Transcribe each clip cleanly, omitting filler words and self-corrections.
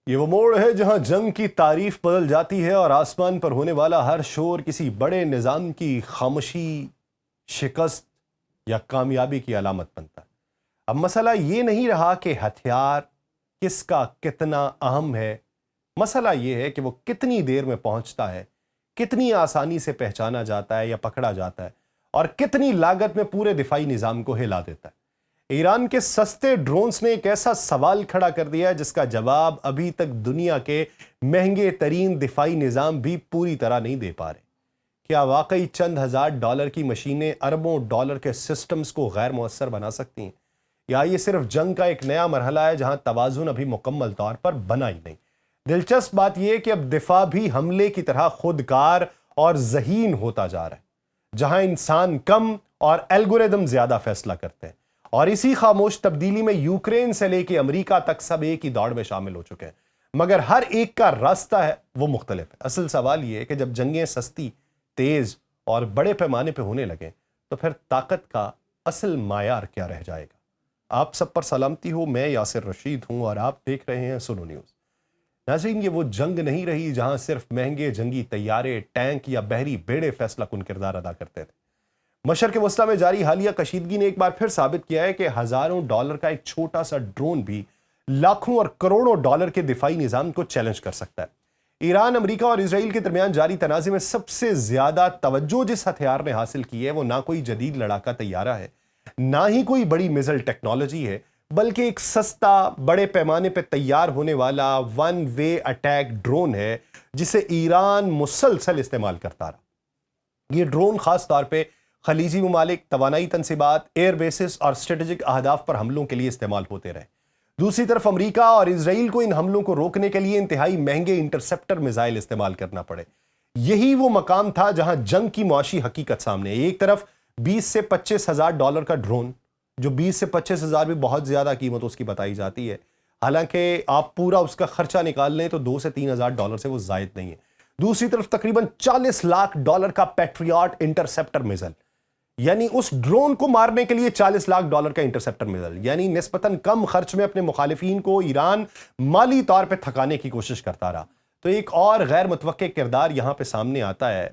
یہ وہ موڑ ہے جہاں جنگ کی تعریف بدل جاتی ہے اور آسمان پر ہونے والا ہر شور کسی بڑے نظام کی خاموشی، شکست یا کامیابی کی علامت بنتا ہے۔ اب مسئلہ یہ نہیں رہا کہ ہتھیار کس کا کتنا اہم ہے، مسئلہ یہ ہے کہ وہ کتنی دیر میں پہنچتا ہے، کتنی آسانی سے پہچانا جاتا ہے یا پکڑا جاتا ہے، اور کتنی لاگت میں پورے دفاعی نظام کو ہلا دیتا ہے۔ ایران کے سستے ڈرونز نے ایک ایسا سوال کھڑا کر دیا ہے جس کا جواب ابھی تک دنیا کے مہنگے ترین دفاعی نظام بھی پوری طرح نہیں دے پا رہے۔ کیا واقعی چند ہزار ڈالر کی مشینیں اربوں ڈالر کے سسٹمز کو غیر مؤثر بنا سکتی ہیں، یا یہ صرف جنگ کا ایک نیا مرحلہ ہے جہاں توازن ابھی مکمل طور پر بنا ہی نہیں؟ دلچسپ بات یہ ہے کہ اب دفاع بھی حملے کی طرح خودکار اور ذہین ہوتا جا رہا ہے، جہاں انسان کم اور الگوریدم زیادہ فیصلہ کرتے ہیں، اور اسی خاموش تبدیلی میں یوکرین سے لے کے امریکہ تک سب ایک ہی دوڑ میں شامل ہو چکے ہیں، مگر ہر ایک کا راستہ ہے وہ مختلف ہے۔ اصل سوال یہ ہے کہ جب جنگیں سستی، تیز اور بڑے پیمانے پہ ہونے لگیں تو پھر طاقت کا اصل معیار کیا رہ جائے گا؟ آپ سب پر سلامتی ہو، میں یاسر رشید ہوں اور آپ دیکھ رہے ہیں سنو نیوز۔ ناظرین، یہ وہ جنگ نہیں رہی جہاں صرف مہنگے جنگی طیارے، ٹینک یا بحری بیڑے فیصلہ کن کردار ادا کرتے تھے۔ مشرق وسطیٰ میں جاری حالیہ کشیدگی نے ایک بار پھر ثابت کیا ہے کہ ہزاروں ڈالر کا ایک چھوٹا سا ڈرون بھی لاکھوں اور کروڑوں ڈالر کے دفاعی نظام کو چیلنج کر سکتا ہے۔ ایران، امریکہ اور اسرائیل کے درمیان جاری تنازع میں سب سے زیادہ توجہ جس ہتھیار نے حاصل کی ہے وہ نہ کوئی جدید لڑاکا طیارہ ہے، نہ ہی کوئی بڑی میزائل ٹیکنالوجی ہے، بلکہ ایک سستا، بڑے پیمانے پہ تیار ہونے والا ون وے اٹیک ڈرون ہے جسے ایران مسلسل استعمال کرتا رہا۔ یہ ڈرون خاص طور پہ خلیجی ممالک، توانائی تنصیبات، ایئر بیسز اور اسٹریٹجک اہداف پر حملوں کے لیے استعمال ہوتے رہے۔ دوسری طرف امریکہ اور اسرائیل کو ان حملوں کو روکنے کے لیے انتہائی مہنگے انٹرسپٹر میزائل استعمال کرنا پڑے۔ یہی وہ مقام تھا جہاں جنگ کی معاشی حقیقت سامنے ہے۔ ایک طرف 20 سے 25 ہزار ڈالر کا ڈرون، جو 20 سے 25 ہزار بھی بہت زیادہ قیمت اس کی بتائی جاتی ہے، حالانکہ آپ پورا اس کا خرچہ نکال لیں تو 2 سے 3 ہزار ڈالر سے وہ زائد نہیں ہے۔ دوسری طرف تقریباً 40 لاکھ ڈالر کا پیٹریاٹ انٹرسپٹر میزائل، یعنی اس ڈرون کو مارنے کے لیے 40 لاکھ ڈالر کا انٹرسپٹر میزائل، یعنی نسبتاً کم خرچ میں اپنے مخالفین کو ایران مالی طور پہ تھکانے کی کوشش کرتا رہا۔ تو ایک اور غیر متوقع کردار یہاں پہ سامنے آتا ہے،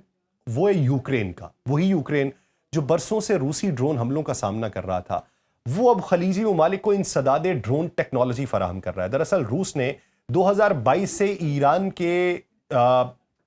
وہ ہے یوکرین کا۔ وہی یوکرین جو برسوں سے روسی ڈرون حملوں کا سامنا کر رہا تھا، وہ اب خلیجی ممالک کو انسداد ڈرون ٹیکنالوجی فراہم کر رہا ہے۔ دراصل روس نے 2022 سے ایران کے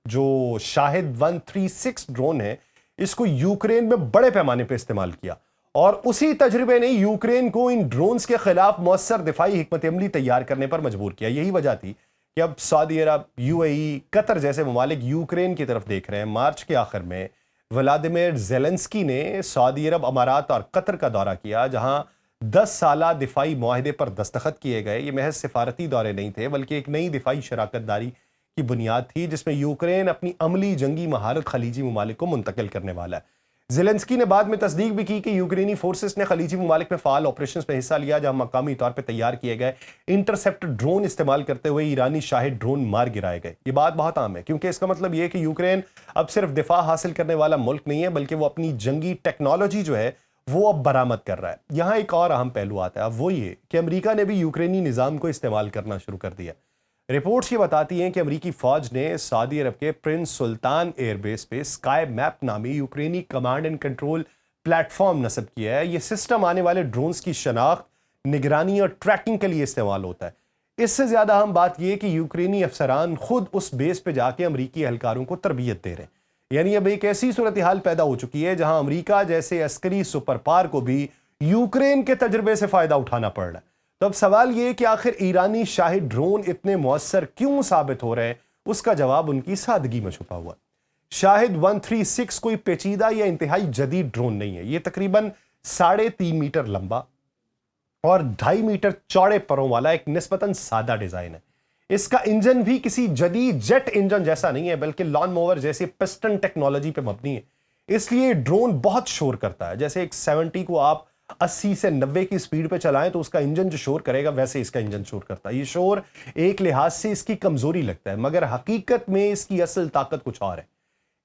جو شاہد 136 ڈرون ہے، اس کو یوکرین میں بڑے پیمانے پہ استعمال کیا، اور اسی تجربے نے یوکرین کو ان ڈرونز کے خلاف مؤثر دفاعی حکمت عملی تیار کرنے پر مجبور کیا۔ یہی وجہ تھی کہ اب سعودی عرب، UAE، قطر جیسے ممالک یوکرین کی طرف دیکھ رہے ہیں۔ مارچ کے آخر میں ولادیمیر زیلنسکی نے سعودی عرب، امارات اور قطر کا دورہ کیا، جہاں 10 سالہ دفاعی معاہدے پر دستخط کیے گئے۔ یہ محض سفارتی دورے نہیں تھے، بلکہ ایک نئی دفاعی شراکت داری کی بنیاد تھی جس میں یوکرین اپنی عملی جنگی مہارت خلیجی ممالک کو منتقل کرنے والا ہے۔ زیلنسکی نے بعد میں تصدیق بھی کی کہ یوکرینی فورسز نے خلیجی ممالک میں فعال آپریشنز میں حصہ لیا، جہاں مقامی طور پہ تیار کیے گئے انٹرسپٹر ڈرون استعمال کرتے ہوئے ایرانی شاہد ڈرون مار گرائے گئے۔ یہ بات بہت عام ہے، کیونکہ اس کا مطلب یہ ہے کہ یوکرین اب صرف دفاع حاصل کرنے والا ملک نہیں ہے، بلکہ وہ اپنی جنگی ٹیکنالوجی جو ہے وہ اب برآمد کر رہا ہے۔ یہاں ایک اور اہم پہلو آتا ہے، اب وہ یہ کہ امریکہ نے بھی یوکرینی نظام کو استعمال کرنا شروع کر دیا۔ رپورٹس یہ بتاتی ہیں کہ امریکی فوج نے سعودی عرب کے پرنس سلطان ایئر بیس پہ اسکائی میپ نامی یوکرینی command and control platform نصب کیا ہے۔ یہ سسٹم آنے والے ڈرونز کی شناخت، نگرانی اور ٹریکنگ کے لیے استعمال ہوتا ہے۔ اس سے زیادہ اہم بات یہ کہ یوکرینی افسران خود اس بیس پہ جا کے امریکی اہلکاروں کو تربیت دے رہے ہیں۔ یعنی اب ایک ایسی صورتحال پیدا ہو چکی ہے جہاں امریکہ جیسے عسکری سپر پاور کو بھی یوکرین کے تجربے سے فائدہ اٹھانا پڑ رہا ہے۔ تو اب سوال یہ کہ آخر ایرانی شاہد ڈرون اتنے مؤثر کیوں ثابت ہو رہے ہیں؟ اس کا جواب ان کی سادگی میں چھپا ہوا ہے۔ شاہد 136 کوئی پیچیدہ یا انتہائی جدید ڈرون نہیں ہے۔ یہ تقریباً 3.5 میٹر لمبا اور 2.5 میٹر چوڑے پروں والا ایک نسبتاً سادہ ڈیزائن ہے۔ اس کا انجن بھی کسی جدید جیٹ انجن جیسا نہیں ہے، بلکہ لان موور جیسی پسٹن ٹیکنالوجی پہ مبنی ہے۔ اس لیے ڈرون بہت شور کرتا ہے۔ جیسے ایک 70 کو آپ 80 سے 90 کی سپیڈ پہ چلائیں تو اس کا انجن جو شور کرے گا، ویسے اس کا انجن شور کرتا ہے۔ یہ شور ایک لحاظ سے اس کی کمزوری لگتا ہے، مگر حقیقت میں اس کی اصل طاقت کچھ اور ہے۔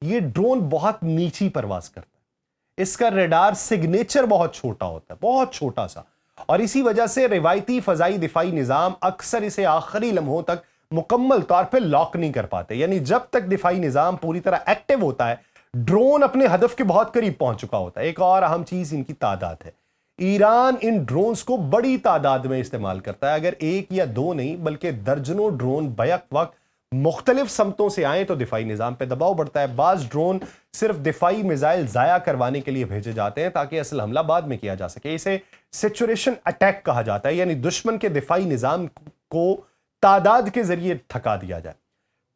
یہ ڈرون بہت نیچی پرواز کرتا ہے۔ اس کا ریڈار سگنیچر بہت چھوٹا ہوتا ہے، بہت چھوٹا سا، اور اسی وجہ سے روایتی فضائی دفاعی نظام اکثر اسے آخری لمحوں تک مکمل طور پہ لاک نہیں کر پاتے. یعنی جب تک دفاعی نظام پوری طرح ایکٹیو ہوتا ہے ڈرون اپنے ہدف کے بہت قریب پہنچ چکا ہوتا ہے. ایک اور اہم چیز ان کی تعداد ہے. ایران ان ڈرونز کو بڑی تعداد میں استعمال کرتا ہے. اگر ایک یا دو نہیں بلکہ درجنوں ڈرون بیک وقت مختلف سمتوں سے آئیں تو دفاعی نظام پہ دباؤ بڑھتا ہے. بعض ڈرون صرف دفاعی میزائل ضائع کروانے کے لیے بھیجے جاتے ہیں تاکہ اصل حملہ بعد میں کیا جا سکے. اسے سچوریشن اٹیک کہا جاتا ہے, یعنی دشمن کے دفاعی نظام کو تعداد کے ذریعے تھکا دیا جائے.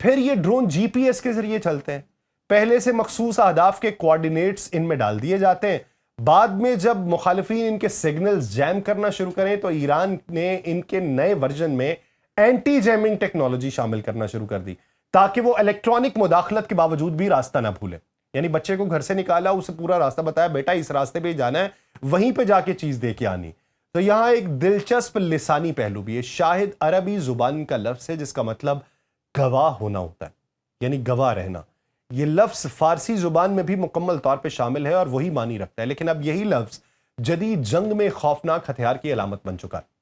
پھر یہ ڈرون جی پی ایس کے ذریعے چلتے ہیں. پہلے سے مخصوص اہداف کے کوارڈینیٹس ان میں ڈال دیے جاتے ہیں. بعد میں جب مخالفین ان کے سگنلز جیم کرنا شروع کریں تو ایران نے ان کے نئے ورژن میں اینٹی جیمنگ ٹیکنالوجی شامل کرنا شروع کر دی تاکہ وہ الیکٹرانک مداخلت کے باوجود بھی راستہ نہ بھولے. یعنی بچے کو گھر سے نکالا, اسے پورا راستہ بتایا, بیٹا اس راستے پہ جانا ہے, وہیں پہ جا کے چیز دے کے آنی. تو یہاں ایک دلچسپ لسانی پہلو بھی ہے. شاہد عربی زبان کا لفظ ہے جس کا مطلب گواہ ہونا ہوتا ہے, یعنی گواہ رہنا. یہ لفظ فارسی زبان میں بھی مکمل طور پہ شامل ہے اور وہی معنی رکھتا ہے, لیکن اب یہی لفظ جدید جنگ میں خوفناک ہتھیار کی علامت بن چکا ہے.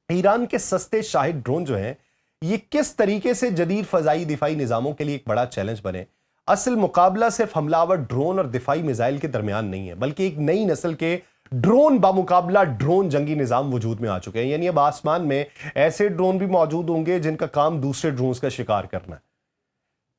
ایران کے سستے شاہد ڈرون جو ہیں یہ کس طریقے سے جدید فضائی دفاعی نظاموں کے لیے ایک بڑا چیلنج بنے. اصل مقابلہ صرف حملہ آور ڈرون اور دفاعی میزائل کے درمیان نہیں ہے بلکہ ایک نئی نسل کے ڈرون بامقابلہ ڈرون جنگی نظام وجود میں آ چکے ہیں. یعنی اب آسمان میں ایسے ڈرون بھی موجود ہوں گے جن کا کام دوسرے ڈرونز کا شکار کرنا ہے.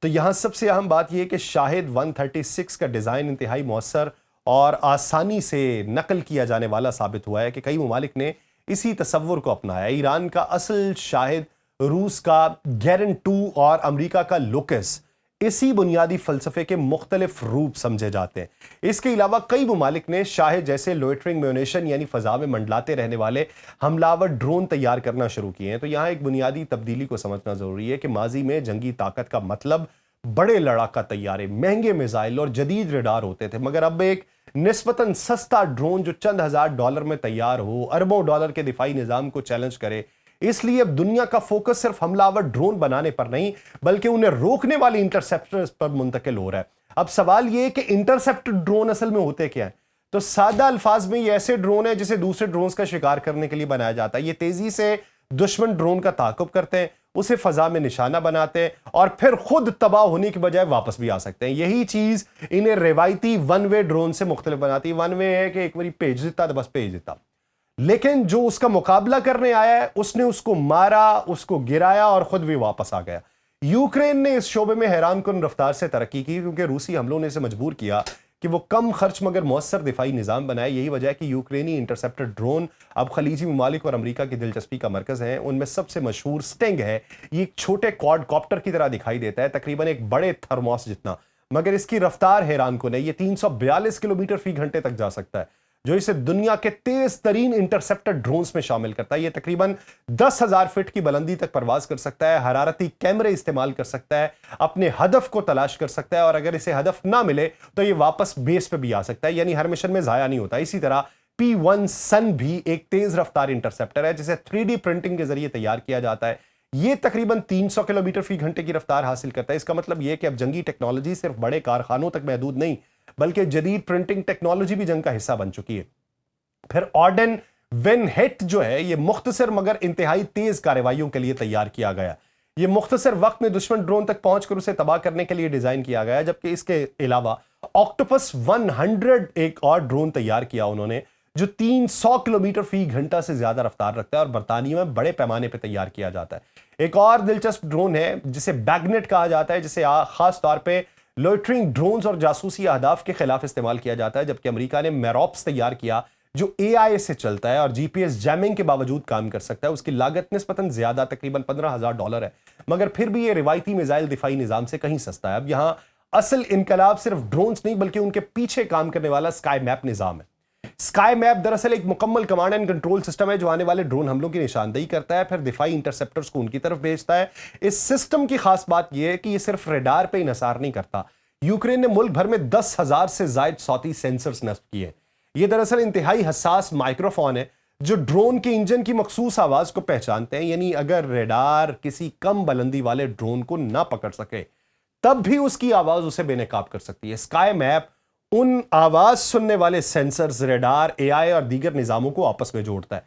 تو یہاں سب سے اہم بات یہ کہ شاہد 136 کا ڈیزائن انتہائی مؤثر اور آسانی سے نقل کیا جانے والا ثابت ہوا ہے کہ کئی ممالک نے اسی تصور کو اپنایا. ایران کا اصل شاہد, روس کا گیرن 2 اور امریکہ کا لوکس اسی بنیادی فلسفے کے مختلف روپ سمجھے جاتے ہیں. اس کے علاوہ کئی ممالک نے شاہد جیسے لوئٹرنگ میونیشن یعنی فضا میں منڈلاتے رہنے والے حملہ آور ڈرون تیار کرنا شروع کیے ہیں. تو یہاں ایک بنیادی تبدیلی کو سمجھنا ضروری ہے کہ ماضی میں جنگی طاقت کا مطلب بڑے لڑاکا طیارے, مہنگے میزائل اور جدید ریڈار ہوتے تھے, مگر اب ایک نسبتاً سستا ڈرون جو چند ہزار ڈالر میں تیار ہو, اربوں ڈالر کے دفاعی نظام کو چیلنج کرے. اس لیے اب دنیا کا فوکس صرف حملہ آور ڈرون بنانے پر نہیں بلکہ انہیں روکنے والے انٹرسیپٹرز پر منتقل ہو رہا ہے. اب سوال یہ ہے کہ انٹرسیپٹر ڈرون اصل میں ہوتے کیا ہیں؟ تو سادہ الفاظ میں یہ ایسے ڈرون ہیں جسے دوسرے ڈرونز کا شکار کرنے کے لیے بنایا جاتا ہے. یہ تیزی سے دشمن ڈرون کا تعاقب کرتے ہیں, اسے فضا میں نشانہ بناتے ہیں اور پھر خود تباہ ہونے کی بجائے واپس بھی آ سکتے ہیں. یہی چیز انہیں روایتی ون وے ڈرون سے مختلف بناتی ہے. ون وے ہے کہ ایک باری بھیج دیتا تو بس بھیج دیتا, لیکن جو اس کا مقابلہ کرنے آیا ہے اس نے اس کو مارا, اس کو گرایا اور خود بھی واپس آ گیا. یوکرین نے اس شعبے میں حیران کن رفتار سے ترقی کی کیونکہ روسی حملوں نے اسے مجبور کیا کہ وہ کم خرچ مگر مؤثر دفاعی نظام بنائے. یہی وجہ ہے کہ یوکرینی انٹرسیپٹر ڈرون اب خلیجی ممالک اور امریکہ کی دلچسپی کا مرکز ہیں. ان میں سب سے مشہور سٹنگ ہے. یہ ایک چھوٹے کوڈ کاپٹر کی طرح دکھائی دیتا ہے, تقریباً ایک بڑے تھرموس جتنا, مگر اس کی رفتار حیران کن ہے. یہ 342 کلومیٹر فی گھنٹے تک جا سکتا ہے جو اسے دنیا کے تیز ترین انٹرسیپٹر ڈرونز میں شامل کرتا ہے. یہ تقریباً 10,000 فٹ کی بلندی تک پرواز کر سکتا ہے, حرارتی کیمرے استعمال کر سکتا ہے, اپنے ہدف کو تلاش کر سکتا ہے اور اگر اسے ہدف نہ ملے تو یہ واپس بیس پہ بھی آ سکتا ہے, یعنی ہر مشن میں ضائع نہیں ہوتا. اسی طرح P1 سن بھی ایک تیز رفتار انٹرسیپٹر ہے جسے 3D پرنٹنگ کے ذریعے تیار کیا جاتا ہے. یہ تقریباً 300 کلومیٹر فی گھنٹے کی رفتار حاصل کرتا ہے. اس کا مطلب یہ کہ اب جنگی ٹیکنالوجی صرف بڑے کارخانوں تک محدود نہیں بلکہ جدید پرنٹنگ ٹیکنالوجی بھی جنگ کا حصہ بن چکی ہے. پھر آرڈن وین ہٹ جو ہے یہ مختصر مگر انتہائی تیز کارروائیوں کے لیے تیار کیا گیا. یہ مختصر وقت میں دشمن ڈرون تک پہنچ کر اسے تباہ کرنے کے لیے ڈیزائن کیا گیا, جبکہ اس کے علاوہ آکٹوپس 100 ایک اور ڈرون تیار کیا انہوں نے جو 300 کلومیٹر فی گھنٹہ سے زیادہ رفتار رکھتا ہے اور برطانیہ میں بڑے پیمانے پہ تیار کیا جاتا ہے. ایک اور دلچسپ ڈرون ہے جسے بیگنیٹ کہا جاتا ہے, جسے خاص طور پہ لوئٹرنگ ڈرونز اور جاسوسی اہداف کے خلاف استعمال کیا جاتا ہے, جبکہ امریکہ نے میروپس تیار کیا جو AI سے چلتا ہے اور GPS جیمنگ کے باوجود کام کر سکتا ہے. اس کی لاگت نسبتاً زیادہ تقریباً $15,000 ہے, مگر پھر بھی یہ روایتی میزائل دفاعی نظام سے کہیں سستا ہے. اب یہاں اصل انقلاب صرف ڈرونز نہیں بلکہ ان کے پیچھے کام کرنے والا سکائی میپ نظام ہے. سکائی میپ دراصل ایک مکمل کمانڈ اینڈ کنٹرول سسٹم ہے جو آنے والے ڈرون حملوں کی نشاندہی کرتا ہے, پھر دفاعی انٹرسیپٹرز کو ان کی طرف بھیجتا ہے. اس سسٹم کی خاص بات یہ ہے کہ یہ صرف ریڈار پہ انحصار نہیں کرتا. یوکرین نے ملک بھر میں 10,000 سے زائد صوتی سینسرز نصب کیے. یہ دراصل انتہائی حساس مائکروفون ہے جو ڈرون کے انجن کی مخصوص آواز کو پہچانتے ہیں. یعنی اگر ریڈار کسی کم بلندی والے ڈرون کو نہ پکڑ سکے تب بھی اس کی آواز اسے بے نقاب کر سکتی ہے. سکائی میپ ان آواز سننے والے سینسرز, ریڈار, AI اور دیگر نظاموں کو آپس میں جوڑتا ہے.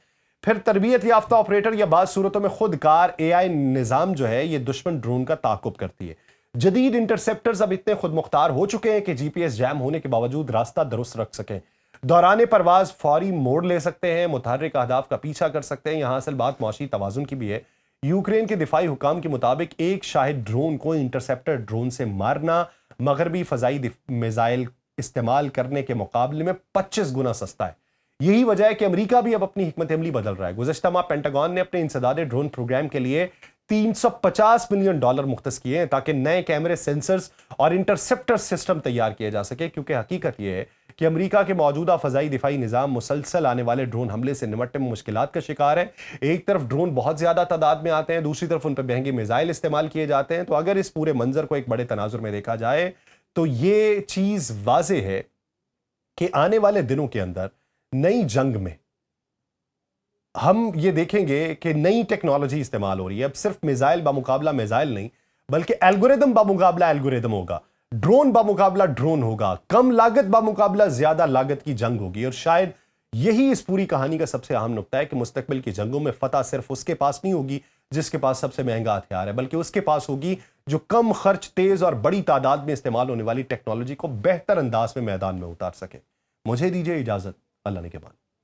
پھر تربیت یافتہ آپریٹر یا بعض صورتوں میں خود کار اے آئی نظام جو ہے یہ دشمن ڈرون کا تعاقب کرتی ہے. جدید انٹرسیپٹرز اب اتنے خود مختار ہو چکے ہیں کہ جی پی ایس جام ہونے کے باوجود راستہ درست رکھ سکیں. دوران پرواز فوری موڑ لے سکتے ہیں، متحرک اہداف کا پیچھا کر سکتے ہیں. یہاں اصل بات معاشی توازن کی بھی ہے. یوکرین کے دفاعی حکام کے مطابق ایک شاہد ڈرون کو انٹرسیپٹر ڈرون سے مارنا مغربی فضائی میزائل استعمال کرنے کے مقابلے میں 25 گنا سستا ہے. یہی وجہ ہے کہ امریکہ بھی اب اپنی حکمت عملی بدل رہا ہے. گزشتہ ماہ پینٹاگون نے اپنے انسداد ڈرون پروگرام کے لیے $350 ملین مختص کیے ہیں تاکہ نئے کیمرے، سینسرز اور انٹرسیپٹر سسٹم تیار کیے جا سکے، کیونکہ حقیقت یہ ہے کہ امریکہ کے موجودہ فضائی دفاعی نظام مسلسل آنے والے ڈرون حملے سے نمٹنے میں مشکلات کا شکار ہے. ایک طرف ڈرون بہت زیادہ تعداد میں آتے ہیں، دوسری طرف ان پہ مہنگے میزائل استعمال کیے جاتے ہیں. تو اگر اس پورے منظر کو ایک بڑے تناظر میں دیکھا جائے تو یہ چیز واضح ہے کہ آنے والے دنوں کے اندر نئی جنگ میں ہم یہ دیکھیں گے کہ نئی ٹیکنالوجی استعمال ہو رہی ہے. اب صرف میزائل بمقابلہ میزائل نہیں، بلکہ الگوریدم بمقابلہ الگوریدم ہوگا، ڈرون بمقابلہ ڈرون ہوگا، کم لاگت بمقابلہ زیادہ لاگت کی جنگ ہوگی. اور شاید یہی اس پوری کہانی کا سب سے اہم نقطہ ہے کہ مستقبل کی جنگوں میں فتح صرف اس کے پاس نہیں ہوگی جس کے پاس سب سے مہنگا ہتھیار ہے، بلکہ اس کے پاس ہوگی جو کم خرچ، تیز اور بڑی تعداد میں استعمال ہونے والی ٹیکنالوجی کو بہتر انداز میں میدان میں اتار سکے. مجھے دیجیے اجازت، اللہ نے کے بعد.